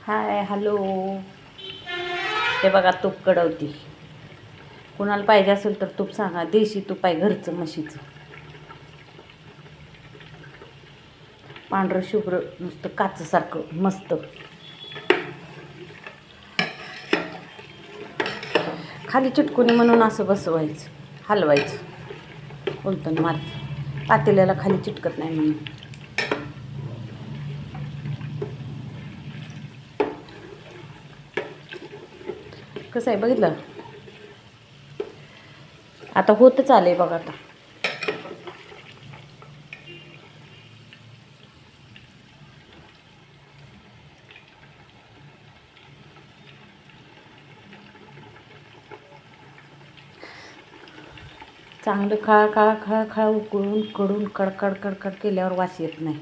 Hi hello. हे बघा तूप कडवती. कुणाला पाहिजे असेल तर तूप सांगा. देशी तूप आहे, घरचं म्हशीचं, पांढरं शुभ्र नुसतं काचसारखं मस्त. खाली चिटकुनी म्हणून असं बसवायचं, हलवायचं, उलटून मार पातेल्याला खाली चिटकत नाही म्हणून. कसं आहे बघितलं. आता होतच आलंय बघा. आता चांगलं खळा खळा खळा खळा उकळून कडून कडकड कडकड केल्यावर वास येत नाही.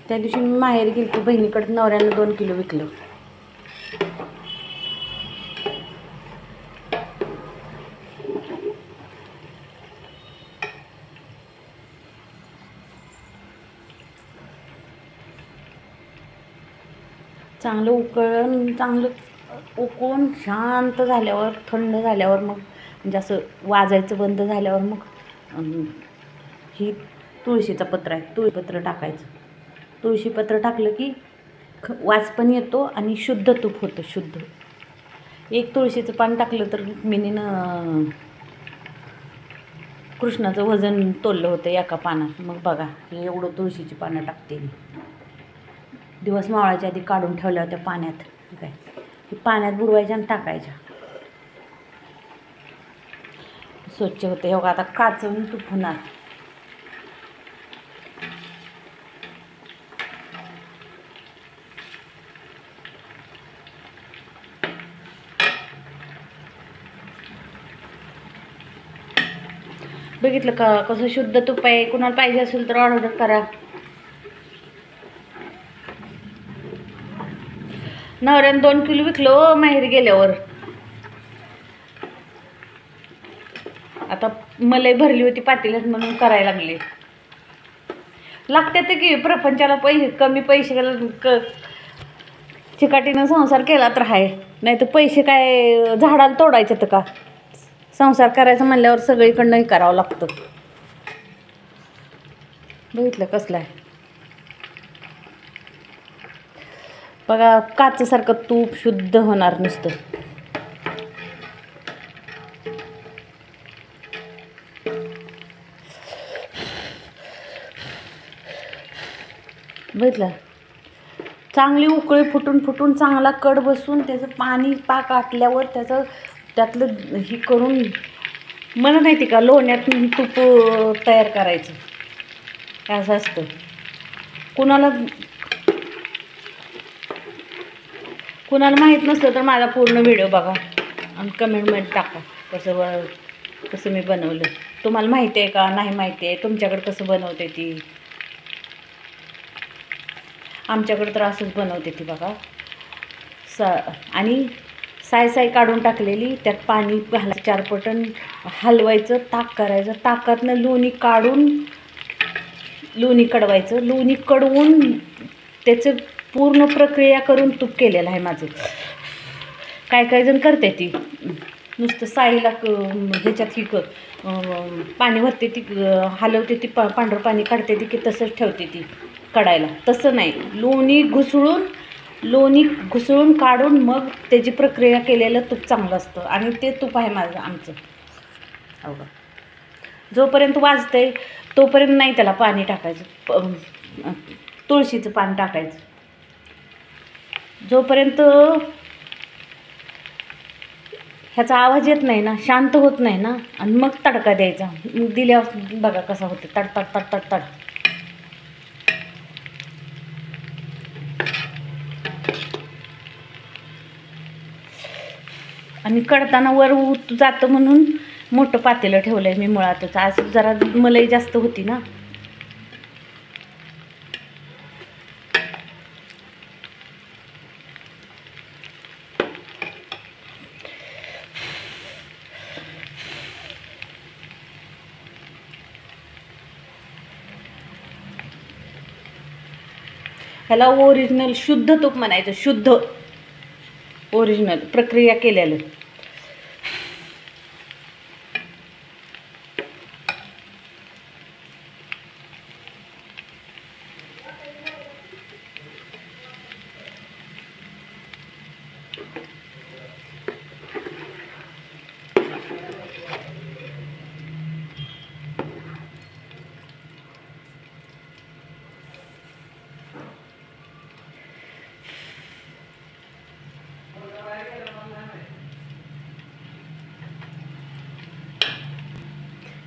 त्या दिवशी मी माहेर गेली की बहिणीकडे नवऱ्यानं 2 किलो विकलं. चांगलं उकळून शांत झाल्यावर, थंड झाल्यावर, मग म्हणजे असं वाजायचं बंद झाल्यावर मग ही तुळशीचं पत्र आहे, तुळशीपत्र टाकायचं. तुळशीपत्र टाकलं की वास पण येतो आणि शुद्ध तूप होतं. शुद्ध 1 तुळशीचं पान टाकलं तर मिनीनं कृष्णाचं वजन तोललं होतं एका पानात. मग बघा, हे एवढं तुळशीची पानं टाकते मी. दिवस मावळायच्या आधी काढून ठेवल्या होत्या पाण्यात. काय पाण्यात बुडवायच्या आणि टाकायच्या, स्वच्छ होते. हे बघा आता काचवून तूप होणार. बघितलं का कसं शुद्ध तूप आहे. कुणाला पाहिजे असेल तर ऑर्डर करा. नवऱ्यानं 2 किलो विकलो माहेर गेल्यावर. आता मलाई भरली होती पातेल्यात म्हणून करायला लागले. लागते की प्रपंचाला कमी पैसे चिकाटीनं संसार केला तर आहे. नाही तर पैसे काय झाडाला तोडायचे तर का. संसार करायचं म्हणल्यावर सगळीकडनंही करावं लागतं. बघितलं कसलं आहे बघा. काचसारखं तूप शुद्ध होणार नुसतं. बघितलं. चांगली उकळी फुटून चांगला कड बसून त्याचं पाणी पाक आटल्यावर त्यातलं ही करून म्हणत नाही का लोण्यात तूप तयार करायचं. असं असतं. कुणाला माहीत नसलं तर माझा पूर्ण व्हिडिओ बघा आणि कमेंटमध्ये टाका कसं मी बनवलं. तुम्हाला माहिती आहे का नाही माहिती आहे. तुमच्याकडे कसं बनवते ती. आमच्याकडे तर असंच बनवते ती बघा. आणि साय काढून टाकलेली, त्यात पाणी घालायचं 4 पटन, हलवायचं, ताक करायचं, ताकातनं लोणी काढून लोणी कडवायचं. लोणी कडवून त्याचं पूर्ण प्रक्रिया करून तूप केलेलं आहे माझं. काय जण करते ती नुसतं साईला ह्याच्यात ही पाणी भरते ती, हलवते ती, पांढरं पाणी काढते ती की तसंच ठेवते ती कडायला. तसं नाही, लोणी घुसळून काढून मग त्याची प्रक्रिया केलेलं तूप चांगलं असतं. आणि ते तूप आहे आमचं. हो का. जोपर्यंत वाजतंय तोपर्यंत नाही त्याला पाणी टाकायचं. तुळशीचं पान टाकायचं. जोपर्यंत ह्याचा आवाज येत नाही ना, शांत होत नाही ना, आणि मग तडका द्यायचा. दिल्यावर बघा कसा होते, तड. आणि कडताना वर जातं म्हणून मोठं पातेलं ठेवलं आहे मी मुळातच. आज जरा मलाई जास्त होती ना. ह्याला ओरिजिनल शुद्ध तूप म्हणायचं, शुद्ध ओरिजिनल प्रक्रिया केलेलं.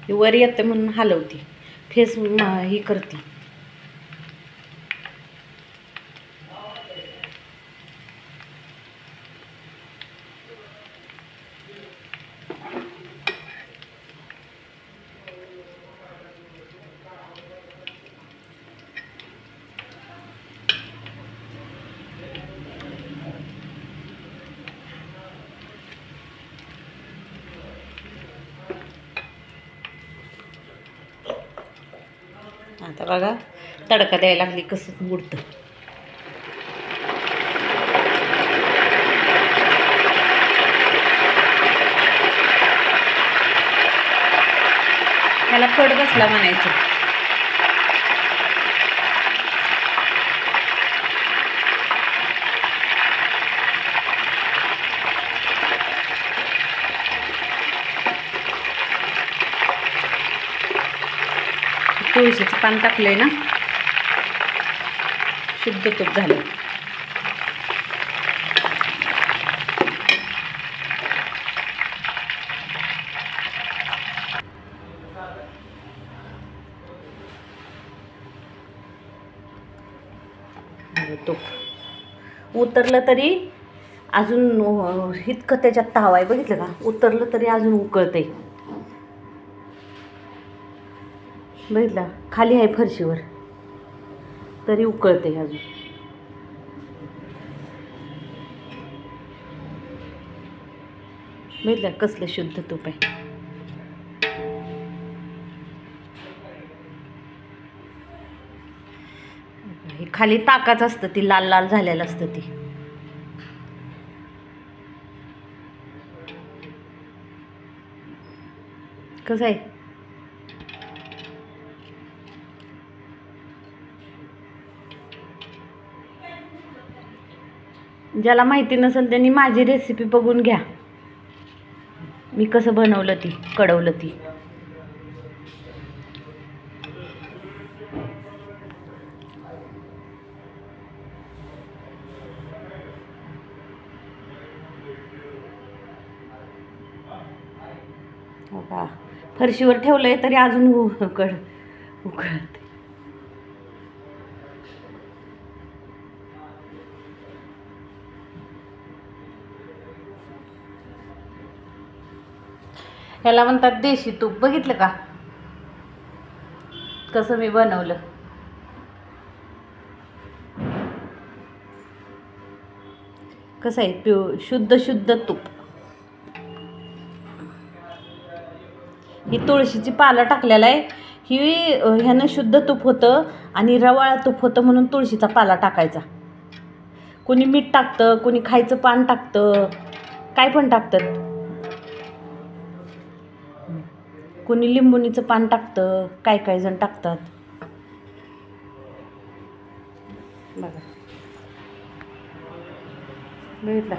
वर येते म्हणून हलवती, फेस ही करते. आता बघा तडका द्यायला लागली कसं उडतं. त्याला कड बसला म्हणायचं. तुळशीचं पान टाकलंय ना, शुद्ध तूप झालं. तूप उतरलं तरी अजून इतकं त्याच्यात ताव आहे, बघितलं का? उतरलं तरी अजून उकळतंय. बघितलं, खाली आहे फरशीवर तरी उकळते अजून. बघितलं कसलं शुद्ध तूप आहे. हे खाली ताकाच असतं, ती लाल लाल झालेलं असतं. ती कसं आहे? ज्याला माहिती नसेल त्यांनी माझी रेसिपी बघून घ्या, मी कसं बनवलं ती, कडवलं ती. बघा फरशीवर ठेवलंय तरी अजून उकळत. ह्याला म्हणतात देशी तूप. बघितलं का कसं मी बनवलं? कसं आहे शुद्ध तूप. ही तुळशीची पालं टाकलेलं आहे. ह्यानं शुद्ध तूप होतं आणि रवाळ तूप होतं म्हणून तुळशीचा पाला टाकायचा. कोणी मीठ टाकतं, कोणी खायचं पान टाकतं, काय पण टाकतात. कोणी लिंबुणीचं पान टाकतं, काय जण टाकतात. बघा बघितलं.